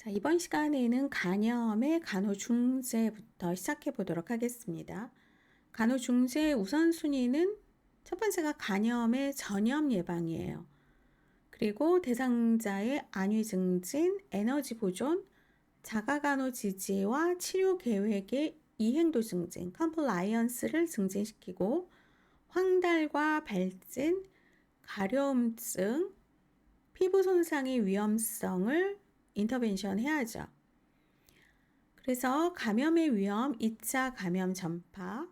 자, 이번 시간에는 간염의 간호중재부터 시작해 보도록 하겠습니다. 간호중재의 우선순위는 첫 번째가 간염의 전염 예방이에요. 그리고 대상자의 안위 증진, 에너지 보존, 자가간호 지지와 치료 계획의 이행도 증진, 컴플라이언스를 증진시키고 황달과 발진, 가려움증, 피부 손상의 위험성을 인터벤션 해야죠. 그래서 감염의 위험, 2차 감염 전파.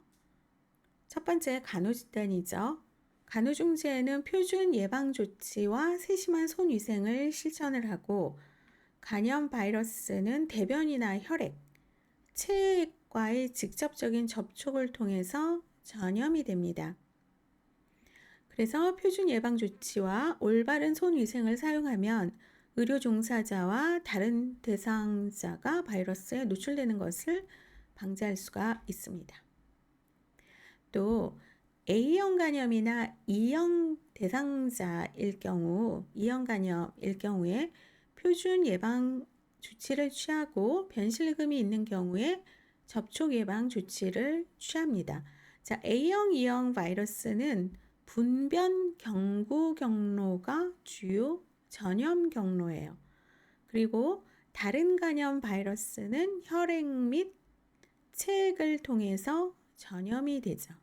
첫 번째 간호진단이죠. 간호중재에는 표준 예방 조치와 세심한 손위생을 실천을 하고 간염 바이러스는 대변이나 혈액, 체액과의 직접적인 접촉을 통해서 전염이 됩니다. 그래서 표준 예방 조치와 올바른 손위생을 사용하면 의료 종사자와 다른 대상자가 바이러스에 노출되는 것을 방지할 수가 있습니다. 또 A형 간염이나 E형 대상자일 경우, E형 간염일 경우에 표준 예방 조치를 취하고 변실금이 있는 경우에 접촉 예방 조치를 취합니다. 자, A형, E형 바이러스는 분변 경구 경로가 주요 전염 경로예요. 그리고 다른 간염 바이러스는 혈액 및 체액을 통해서 전염이 되죠.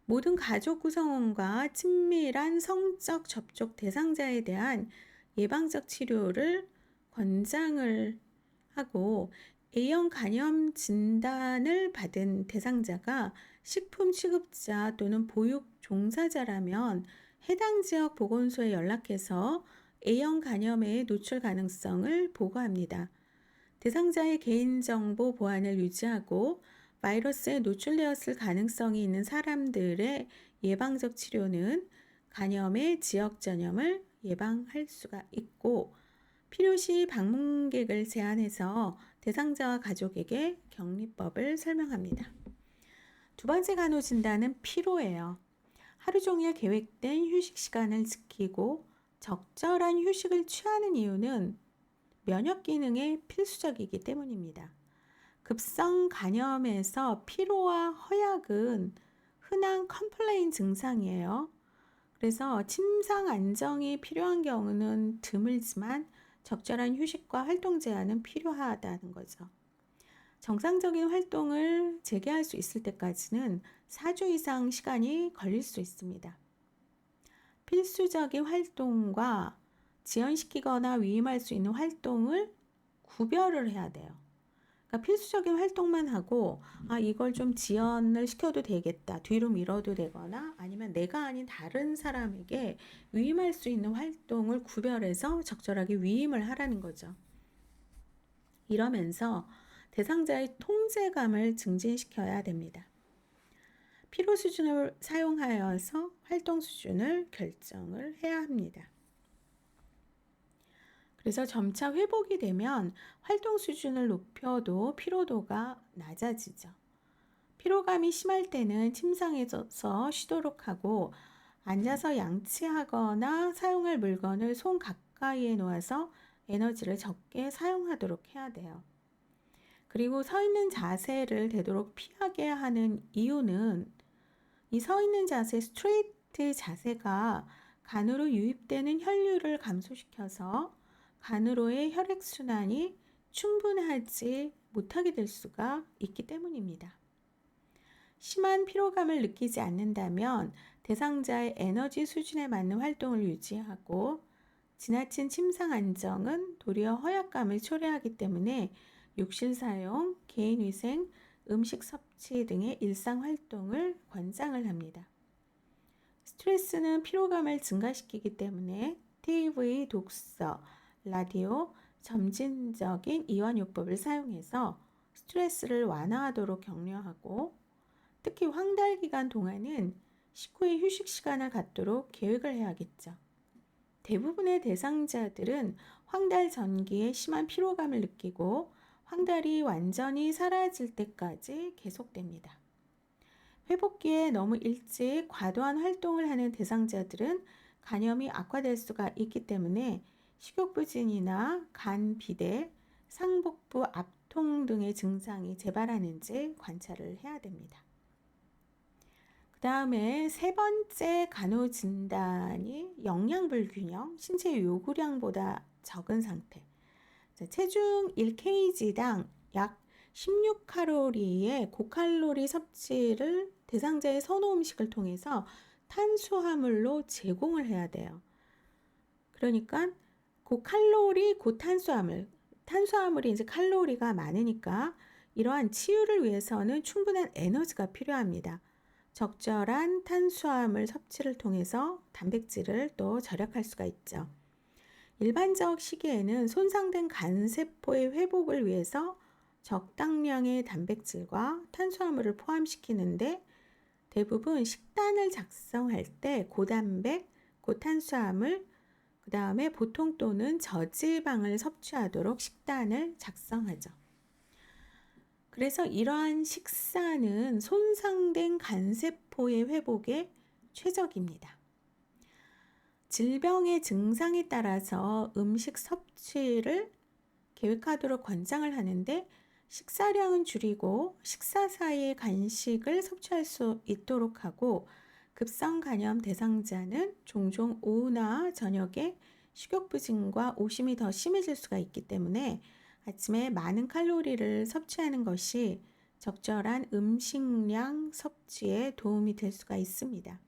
모든 가족 구성원과 친밀한 성적 접촉 대상자에 대한 예방적 치료를 권장을 하고 A형 간염 진단을 받은 대상자가 식품 취급자 또는 보육 종사자라면 해당 지역 보건소에 연락해서 A형 간염의 노출 가능성을 보고합니다. 대상자의 개인정보 보안을 유지하고 바이러스에 노출되었을 가능성이 있는 사람들의 예방적 치료는 간염의 지역 전염을 예방할 수가 있고 필요시 방문객을 제한해서 대상자와 가족에게 격리법을 설명합니다. 두 번째 간호 진단은 피로예요. 하루 종일 계획된 휴식 시간을 지키고 적절한 휴식을 취하는 이유는 면역 기능에 필수적이기 때문입니다. 급성 간염에서 피로와 허약은 흔한 컴플레인 증상이에요. 그래서 침상 안정이 필요한 경우는 드물지만 적절한 휴식과 활동 제한은 필요하다는 거죠. 정상적인 활동을 재개할 수 있을 때까지는 4주 이상 시간이 걸릴 수 있습니다. 필수적인 활동과 지연시키거나 위임할 수 있는 활동을 구별을 해야 돼요. 그러니까 필수적인 활동만 하고 이걸 좀 지연을 시켜도 되겠다, 뒤로 미뤄도 되거나 아니면 내가 아닌 다른 사람에게 위임할 수 있는 활동을 구별해서 적절하게 위임을 하라는 거죠. 이러면서 대상자의 통제감을 증진시켜야 됩니다. 피로 수준을 사용하여서 활동 수준을 결정을 해야 합니다. 그래서 점차 회복이 되면 활동 수준을 높여도 피로도가 낮아지죠. 피로감이 심할 때는 침상에서 쉬도록 하고 앉아서 양치하거나 사용할 물건을 손 가까이에 놓아서 에너지를 적게 사용하도록 해야 돼요. 그리고 서 있는 자세를 되도록 피하게 하는 이유는 이 서 있는 자세, 스트레이트 자세가 간으로 유입되는 혈류를 감소시켜서 간으로의 혈액순환이 충분하지 못하게 될 수가 있기 때문입니다. 심한 피로감을 느끼지 않는다면 대상자의 에너지 수준에 맞는 활동을 유지하고 지나친 침상 안정은 도리어 허약감을 초래하기 때문에 욕실 사용, 개인위생, 음식 섭취 등의 일상 활동을 권장을 합니다. 스트레스는 피로감을 증가시키기 때문에 TV, 독서, 라디오, 점진적인 이완요법을 사용해서 스트레스를 완화하도록 격려하고 특히 황달 기간 동안은 식후의 휴식 시간을 갖도록 계획을 해야겠죠. 대부분의 대상자들은 황달 전기에 심한 피로감을 느끼고 황달이 완전히 사라질 때까지 계속됩니다. 회복기에 너무 일찍 과도한 활동을 하는 대상자들은 간염이 악화될 수가 있기 때문에 식욕부진이나 간 비대, 상복부 압통 등의 증상이 재발하는지 관찰을 해야 됩니다. 그 다음에 세 번째 간호 진단이 영양 불균형, 신체 요구량보다 적은 상태. 체중 1kg당 약 16칼로리의 고칼로리 섭취를 대상자의 선호 음식을 통해서 탄수화물로 제공을 해야 돼요. 그러니까 고칼로리, 고탄수화물, 탄수화물이 이제 칼로리가 많으니까 이러한 치유를 위해서는 충분한 에너지가 필요합니다. 적절한 탄수화물 섭취를 통해서 단백질을 또 절약할 수가 있죠. 일반적 시기에는 손상된 간세포의 회복을 위해서 적당량의 단백질과 탄수화물을 포함시키는데 대부분 식단을 작성할 때 고단백, 고탄수화물, 그 다음에 보통 또는 저지방을 섭취하도록 식단을 작성하죠. 그래서 이러한 식사는 손상된 간세포의 회복에 최적입니다. 질병의 증상에 따라서 음식 섭취를 계획하도록 권장을 하는데 식사량은 줄이고 식사 사이에 간식을 섭취할 수 있도록 하고 급성 간염 대상자는 종종 오후나 저녁에 식욕부진과 오심이 더 심해질 수가 있기 때문에 아침에 많은 칼로리를 섭취하는 것이 적절한 음식량 섭취에 도움이 될 수가 있습니다.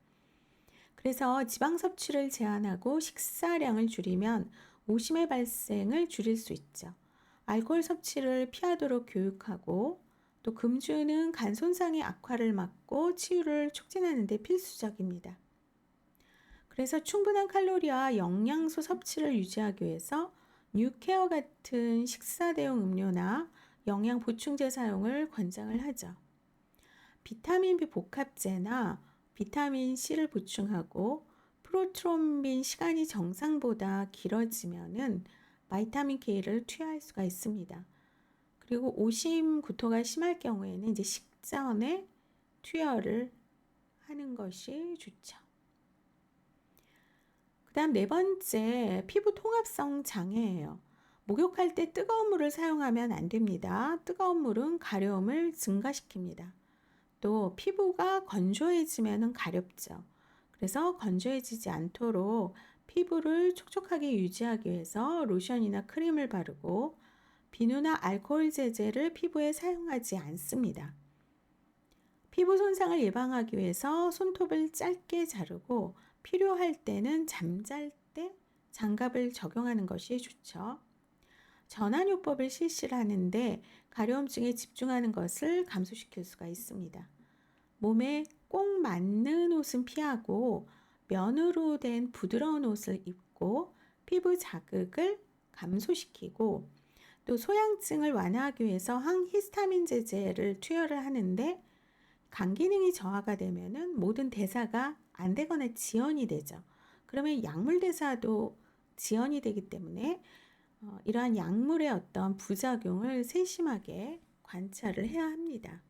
그래서 지방 섭취를 제한하고 식사량을 줄이면 오심의 발생을 줄일 수 있죠. 알코올 섭취를 피하도록 교육하고 또 금주는 간 손상의 악화를 막고 치유를 촉진하는 데 필수적입니다. 그래서 충분한 칼로리와 영양소 섭취를 유지하기 위해서 뉴케어 같은 식사 대용 음료나 영양 보충제 사용을 권장을 하죠. 비타민 B 복합제나 비타민 C를 보충하고 프로트롬빈 시간이 정상보다 길어지면은 바이타민 K를 투여할 수가 있습니다. 그리고 오심 구토가 심할 경우에는 이제 식전에 투여를 하는 것이 좋죠. 그 다음 네 번째, 피부 통합성 장애예요. 목욕할 때 뜨거운 물을 사용하면 안 됩니다. 뜨거운 물은 가려움을 증가시킵니다. 또 피부가 건조해지면 가렵죠. 그래서 건조해지지 않도록 피부를 촉촉하게 유지하기 위해서 로션이나 크림을 바르고 비누나 알코올 제제를 피부에 사용하지 않습니다. 피부 손상을 예방하기 위해서 손톱을 짧게 자르고 필요할 때는 잠잘 때 장갑을 적용하는 것이 좋죠. 전환요법을 실시를 하는데 가려움증에 집중하는 것을 감소시킬 수가 있습니다. 몸에 꼭 맞는 옷은 피하고 면으로 된 부드러운 옷을 입고 피부 자극을 감소시키고 또 소양증을 완화하기 위해서 항히스타민 제제를 투여를 하는데 간 기능이 저하가 되면은 모든 대사가 안 되거나 지연이 되죠. 그러면 약물 대사도 지연이 되기 때문에 이러한 약물의 어떤 부작용을 세심하게 관찰을 해야 합니다.